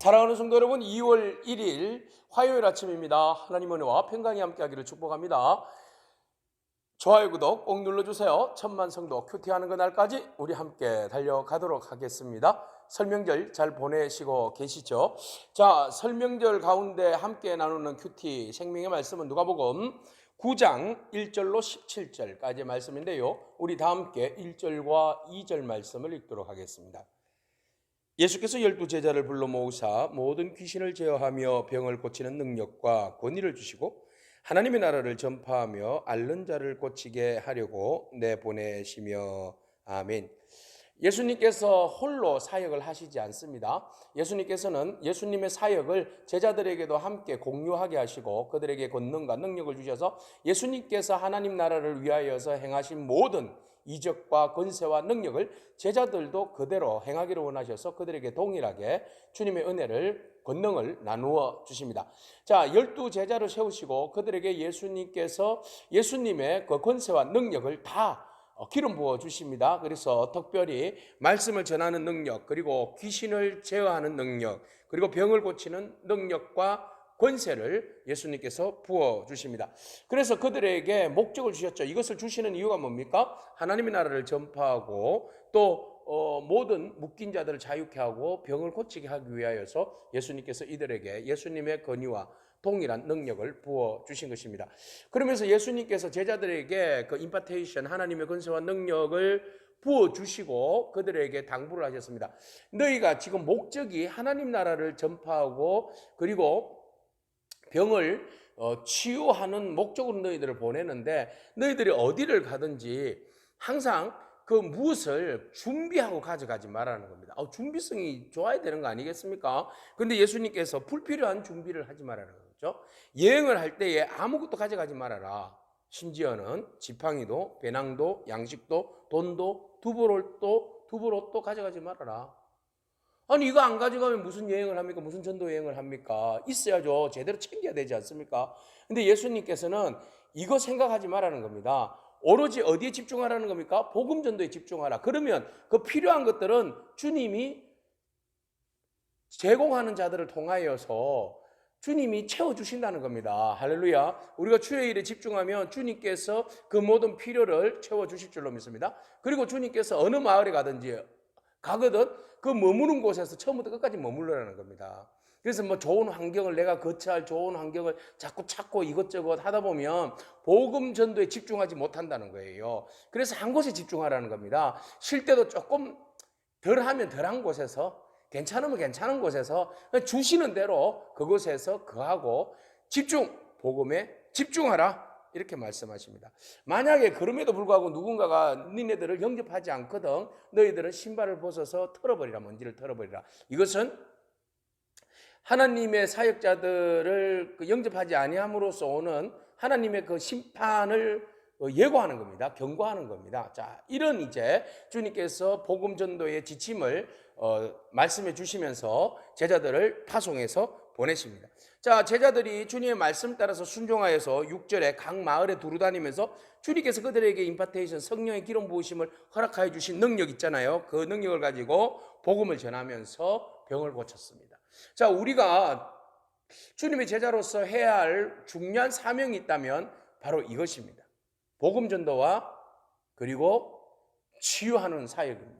사랑하는 성도 여러분, 2월 1일 화요일 아침입니다. 하나님 은혜와 평강이 함께하기를 축복합니다. 좋아요, 구독 꼭 눌러주세요. 천만 성도 큐티하는 그날까지 우리 함께 달려가도록 하겠습니다. 설명절 잘 보내시고 계시죠? 자, 설명절 가운데 함께 나누는 큐티 생명의 말씀은 누가복음 9장 1절로 17절까지의 말씀인데요. 우리 다 함께 1절과 2절 말씀을 읽도록 하겠습니다. 예수께서 12제자를 불러 모으사 모든 귀신을 제어하며 병을 고치는 능력과 권위를 주시고 하나님의 나라를 전파하며 앓는 자를 고치게 하려고 내보내시며. 아멘. 예수님께서 홀로 사역을 하시지 않습니다. 예수님께서는 예수님의 사역을 제자들에게도 함께 공유하게 하시고 그들에게 권능과 능력을 주셔서 예수님께서 하나님 나라를 위하여서 행하신 모든 이적과 권세와 능력을 제자들도 그대로 행하기를 원하셔서 그들에게 동일하게 주님의 은혜를 권능을 나누어 주십니다. 자, 12제자를 세우시고 그들에게 예수님께서 예수님의 그 권세와 능력을 다 기름 부어 주십니다. 그래서 특별히 말씀을 전하는 능력, 그리고 귀신을 제어하는 능력, 그리고 병을 고치는 능력과 권세를 예수님께서 부어 주십니다. 그래서 그들에게 목적을 주셨죠. 이것을 주시는 이유가 뭡니까? 하나님의 나라를 전파하고 또 모든 묶인 자들을 자유케 하고 병을 고치게 하기 위하여서 예수님께서 이들에게 예수님의 권위와 동일한 능력을 부어 주신 것입니다. 그러면서 예수님께서 제자들에게 그 임파테이션, 하나님의 권세와 능력을 부어 주시고 그들에게 당부를 하셨습니다. 너희가 지금 목적이 하나님 나라를 전파하고 그리고 병을 치유하는 목적으로 너희들을 보내는데 너희들이 어디를 가든지 항상 그 무엇을 준비하고 가져가지 말라는 겁니다. 준비성이 좋아야 되는 거 아니겠습니까? 근데 예수님께서 불필요한 준비를 하지 말라는 거죠. 여행을 할 때에 아무것도 가져가지 말아라. 심지어는 지팡이도 배낭도 양식도 돈도 두부옷도 가져가지 말아라. 아니 이거 안 가져가면 무슨 여행을 합니까? 무슨 전도 여행을 합니까? 있어야죠. 제대로 챙겨야 되지 않습니까? 근데 예수님께서는 이거 생각하지 말라는 겁니다. 오로지 어디에 집중하라는 겁니까? 복음 전도에 집중하라. 그러면 그 필요한 것들은 주님이 제공하는 자들을 통하여서 주님이 채워주신다는 겁니다. 할렐루야. 우리가 주의 일에 집중하면 주님께서 그 모든 필요를 채워주실 줄로 믿습니다. 그리고 주님께서 어느 마을에 가거든 그 머무는 곳에서 처음부터 끝까지 머물러라는 겁니다. 그래서 뭐 좋은 환경을 내가 거처할 좋은 환경을 자꾸 찾고 이것저것 하다 보면 복음 전도에 집중하지 못한다는 거예요. 그래서 한 곳에 집중하라는 겁니다. 쉴 때도 조금 덜하면 덜한 곳에서, 괜찮으면 괜찮은 곳에서 주시는 대로 그곳에서 거하고 복음에 집중하라, 이렇게 말씀하십니다. 만약에 그럼에도 불구하고 누군가가 니네들을 영접하지 않거든 너희들은 신발을 벗어서 털어버리라, 먼지를 털어버리라. 이것은 하나님의 사역자들을 영접하지 아니함으로써 오는 하나님의 그 심판을 예고하는 겁니다. 경고하는 겁니다. 자, 이런 이제 주님께서 복음 전도의 지침을 말씀해 주시면서 제자들을 파송해서 보내십니다. 자, 제자들이 주님의 말씀 따라서 순종하여서 6절에 각 마을에 두루다니면서 주님께서 그들에게 임파테이션, 성령의 기름 부으심을 허락하여 주신 능력 있잖아요. 그 능력을 가지고 복음을 전하면서 병을 고쳤습니다. 자, 우리가 주님의 제자로서 해야 할 중요한 사명이 있다면 바로 이것입니다. 복음 전도와 그리고 치유하는 사역입니다.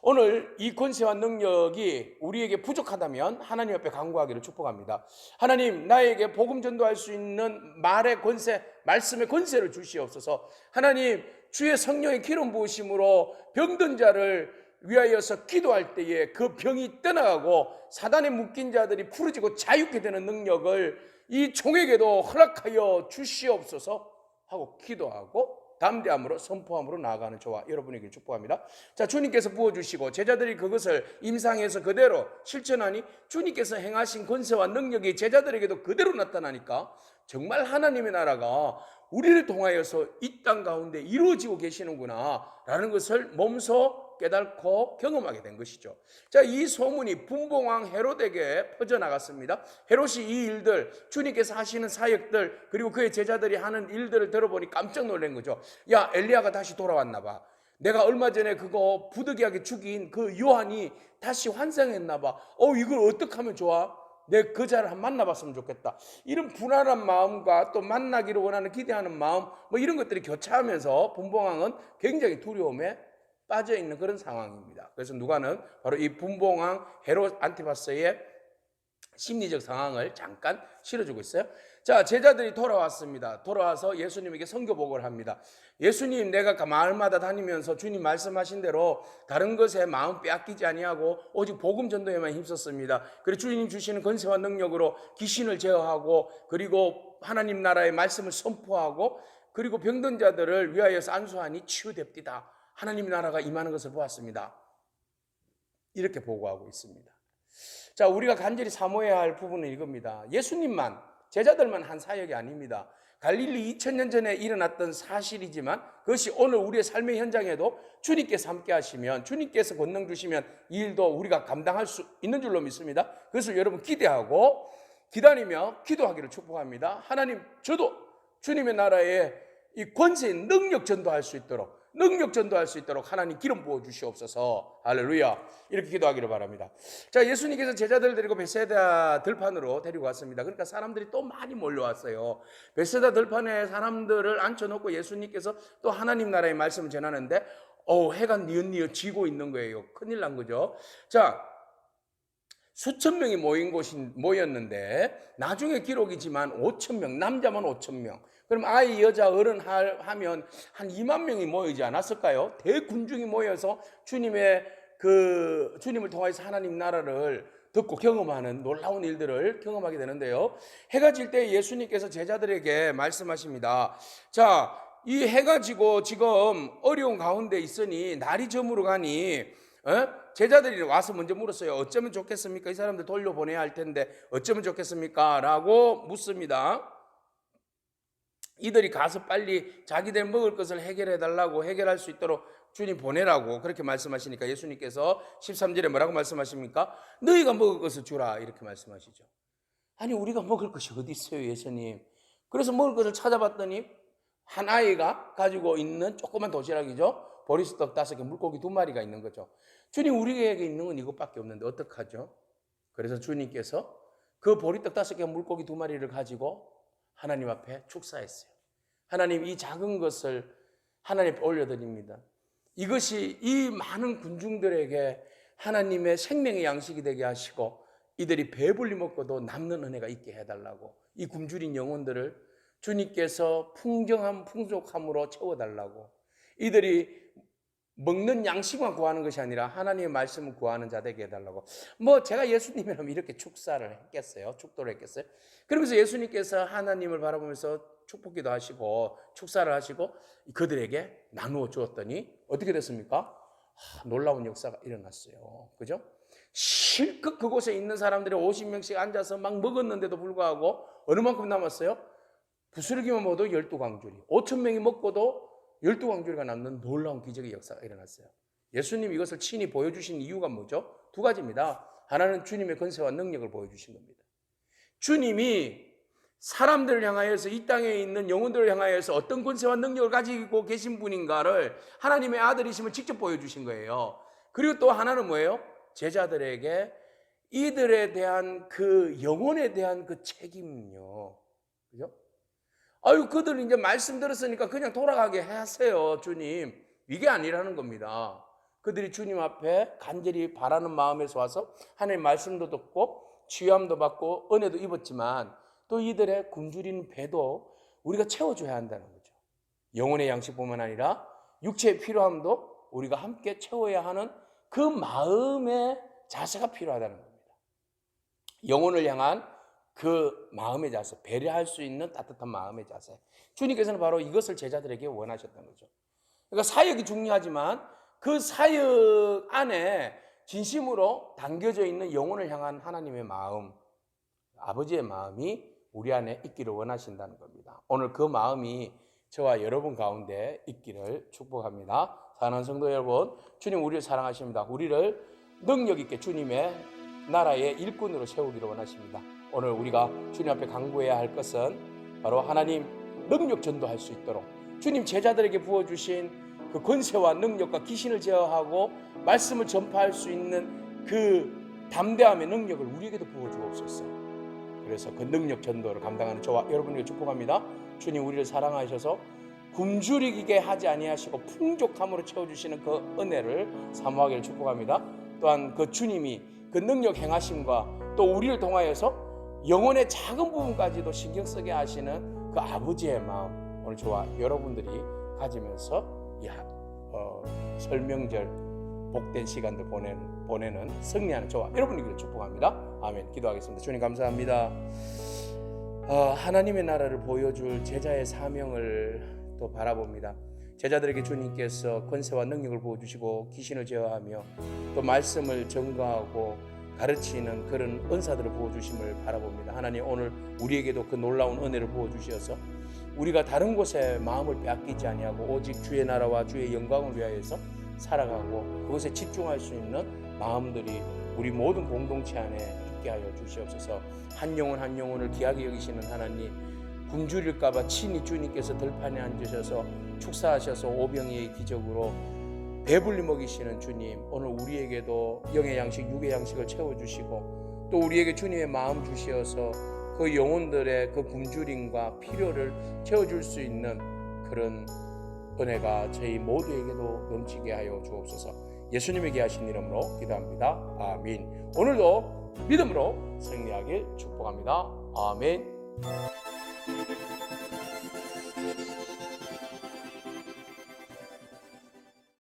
오늘 이 권세와 능력이 우리에게 부족하다면 하나님 앞에 간구하기를 축복합니다. 하나님, 나에게 복음 전도할 수 있는 말의 권세, 말씀의 권세를 주시옵소서. 하나님, 주의 성령의 기름 부으심으로 병든 자를 위하여서 기도할 때에 그 병이 떠나가고 사단에 묶인 자들이 풀어지고 자유케 되는 능력을 이 종에게도 허락하여 주시옵소서 하고 기도하고 담대함으로 선포함으로 나아가는 저와 여러분에게 축복합니다. 자, 주님께서 부어주시고 제자들이 그것을 임상해서 그대로 실천하니 주님께서 행하신 권세와 능력이 제자들에게도 그대로 나타나니까 정말 하나님의 나라가 우리를 통하여서 이 땅 가운데 이루어지고 계시는구나 라는 것을 몸소 깨닫고 경험하게 된 것이죠. 자, 이 소문이 분봉왕 헤롯에게 퍼져나갔습니다. 헤롯이 이 일들, 주님께서 하시는 사역들, 그리고 그의 제자들이 하는 일들을 들어보니 깜짝 놀란 거죠. 야, 엘리야가 다시 돌아왔나 봐. 내가 얼마 전에 그거 부득이하게 죽인 그 요한이 다시 환생했나 봐. 이걸 어떻게 하면 좋아? 내 그 자를 한번 만나봤으면 좋겠다. 이런 불안한 마음과 또 만나기를 원하는 기대하는 마음, 뭐 이런 것들이 교차하면서 분봉왕은 굉장히 두려움에 빠져 있는 그런 상황입니다. 그래서 누가는 바로 이 분봉왕 헤롯 안티파스의 심리적 상황을 잠깐 실어주고 있어요. 자, 제자들이 돌아왔습니다. 돌아와서 예수님에게 선교복을 합니다. 예수님, 내가 마을마다 다니면서 주님 말씀하신 대로 다른 것에 마음 빼앗기지 아니하고 오직 복음 전도에만 힘썼습니다. 그리고 주님 주시는 권세와 능력으로 귀신을 제어하고, 그리고 하나님 나라의 말씀을 선포하고, 그리고 병든 자들을 위하여서 안수하니 치유됩디다. 하나님 나라가 임하는 것을 보았습니다. 이렇게 보고하고 있습니다. 자, 우리가 간절히 사모해야 할 부분은 이겁니다. 예수님만, 제자들만 한 사역이 아닙니다. 갈릴리 2000년 전에 일어났던 사실이지만 그것이 오늘 우리의 삶의 현장에도 주님께서 함께 하시면, 주님께서 권능 주시면 이 일도 우리가 감당할 수 있는 줄로 믿습니다. 그것을 여러분 기대하고 기다리며 기도하기를 축복합니다. 하나님, 저도 주님의 나라에 이 권세의 능력 전도할 수 있도록 하나님 기름 부어 주시옵소서. 할렐루야. 이렇게 기도하기를 바랍니다. 자, 예수님께서 제자들 데리고 베세다 들판으로 데리고 왔습니다. 그러니까 사람들이 또 많이 몰려왔어요. 베세다 들판에 사람들을 앉혀놓고 예수님께서 또 하나님 나라의 말씀을 전하는데 해가 뉘엿뉘엿 지고 있는 거예요. 큰일 난 거죠. 자, 수천 명이 모였는데 나중에 기록이지만 5천 명, 남자만 5천 명. 그럼 아이, 여자, 어른 하면 한 2만 명이 모이지 않았을까요? 대군중이 모여서 주님을 통해서 하나님 나라를 듣고 경험하는 놀라운 일들을 경험하게 되는데요. 해가 질 때 예수님께서 제자들에게 말씀하십니다. 자, 이 해가 지고 지금 어려운 가운데 있으니 날이 저물어 가니 제자들이 와서 먼저 물었어요. 어쩌면 좋겠습니까? 이 사람들 돌려보내야 할 텐데 어쩌면 좋겠습니까? 라고 묻습니다. 이들이 가서 빨리 자기들 먹을 것을 해결할 수 있도록 주님 보내라고 그렇게 말씀하시니까 예수님께서 13절에 뭐라고 말씀하십니까? 너희가 먹을 것을 주라, 이렇게 말씀하시죠. 아니, 우리가 먹을 것이 어디 있어요, 예수님? 그래서 먹을 것을 찾아봤더니 한 아이가 가지고 있는 조그만 도시락이죠. 보리떡 5개, 물고기 2마리가 있는 거죠. 주님, 우리에게 있는 건 이것밖에 없는데 어떡하죠? 그래서 주님께서 그 보리떡 5개, 물고기 2마리를 가지고 하나님 앞에 축사했어요. 하나님, 이 작은 것을 하나님 앞에 올려드립니다. 이것이 이 많은 군중들에게 하나님의 생명의 양식이 되게 하시고 이들이 배불리 먹고도 남는 은혜가 있게 해달라고, 이 굶주린 영혼들을 주님께서 풍족함으로 채워달라고, 이들이 먹는 양식만 구하는 것이 아니라 하나님의 말씀을 구하는 자 되게 해달라고. 제가 예수님이라면 이렇게 축도를 했겠어요? 그러면서 예수님께서 하나님을 바라보면서 축복기도 하시고 축사를 하시고 그들에게 나누어 주었더니 어떻게 됐습니까? 놀라운 역사가 일어났어요. 그죠? 실컷 그곳에 있는 사람들이 50명씩 앉아서 막 먹었는데도 불구하고 어느 만큼 남았어요? 부스러기만 먹어도 12광주리, 5천 명이 먹고도 12광주리가 남는 놀라운 기적의 역사가 일어났어요. 예수님 이것을 친히 보여주신 이유가 뭐죠? 2가지입니다. 하나는 주님의 권세와 능력을 보여주신 겁니다. 주님이 사람들을 향하여서, 이 땅에 있는 영혼들을 향하여서 어떤 권세와 능력을 가지고 계신 분인가를 하나님의 아들이심을 직접 보여주신 거예요. 그리고 또 하나는 뭐예요? 제자들에게 이들에 대한 그 영혼에 대한 그 책임요. 그죠? 그들 이제 말씀 들었으니까 그냥 돌아가게 하세요, 주님. 이게 아니라는 겁니다. 그들이 주님 앞에 간절히 바라는 마음에서 와서 하나님 말씀도 듣고 치유함도 받고 은혜도 입었지만 또 이들의 굶주린 배도 우리가 채워줘야 한다는 거죠. 영혼의 양식뿐만 아니라 육체의 필요함도 우리가 함께 채워야 하는 그 마음의 자세가 필요하다는 겁니다. 영혼을 향한 그 마음의 자세, 배려할 수 있는 따뜻한 마음의 자세. 주님께서는 바로 이것을 제자들에게 원하셨던 거죠. 그러니까 사역이 중요하지만 그 사역 안에 진심으로 담겨져 있는 영혼을 향한 하나님의 마음, 아버지의 마음이 우리 안에 있기를 원하신다는 겁니다. 오늘 그 마음이 저와 여러분 가운데 있기를 축복합니다. 사랑하는 성도 여러분, 주님 우리를 사랑하십니다. 우리를 능력 있게 주님의 나라의 일꾼으로 세우기를 원하십니다. 오늘 우리가 주님 앞에 간구해야 할 것은 바로 하나님 능력 전도할 수 있도록 주님 제자들에게 부어주신 그 그 권세와 능력과 귀신을 제어하고 말씀을 전파할 수 있는 그 담대함의 능력을 우리에게도 부어주옵소서. 그래서 그 능력 전도를 감당하는 저와 여러분에게 축복합니다. 주님 우리를 사랑하셔서 굶주리게 하지 아니하시고 풍족함으로 채워주시는 그 은혜를 사모하기를 축복합니다. 또한 그 주님이 그 능력 행하심과 또 우리를 통하여서 영혼의 작은 부분까지도 신경 쓰게 하시는 그 아버지의 마음 오늘 저와 여러분들이 가지면서 이 설명절 복된 시간들 보내는 승리하는 저와 여러분에게 축복합니다. 아멘. 기도하겠습니다. 주님 감사합니다. 하나님의 나라를 보여줄 제자의 사명을 또 바라봅니다. 제자들에게 주님께서 권세와 능력을 부어주시고 귀신을 제어하며 또 말씀을 전가하고 가르치는 그런 은사들을 부어주심을 바라봅니다. 하나님 오늘 우리에게도 그 놀라운 은혜를 부어주셔서 우리가 다른 곳에 마음을 빼앗기지 아니하고 오직 주의 나라와 주의 영광을 위하여서 살아가고 그것에 집중할 수 있는 마음들이 우리 모든 공동체 안에 있게 하여 주시옵소서. 한 영혼 한 영혼을 귀하게 여기시는 하나님, 굶주릴까봐 친히 주님께서 들판에 앉으셔서 축사하셔서 오병이의 기적으로 배불리 먹이시는 주님, 오늘 우리에게도 영의 양식 육의 양식을 채워주시고 또 우리에게 주님의 마음 주시어서 그 영혼들의 그 굶주림과 필요를 채워줄 수 있는 그런 은혜가 저희 모두에게도 넘치게 하여 주옵소서. 예수님의 귀하신 이름으로 기도합니다. 아멘. 오늘도 믿음으로 승리하길 축복합니다. 아멘.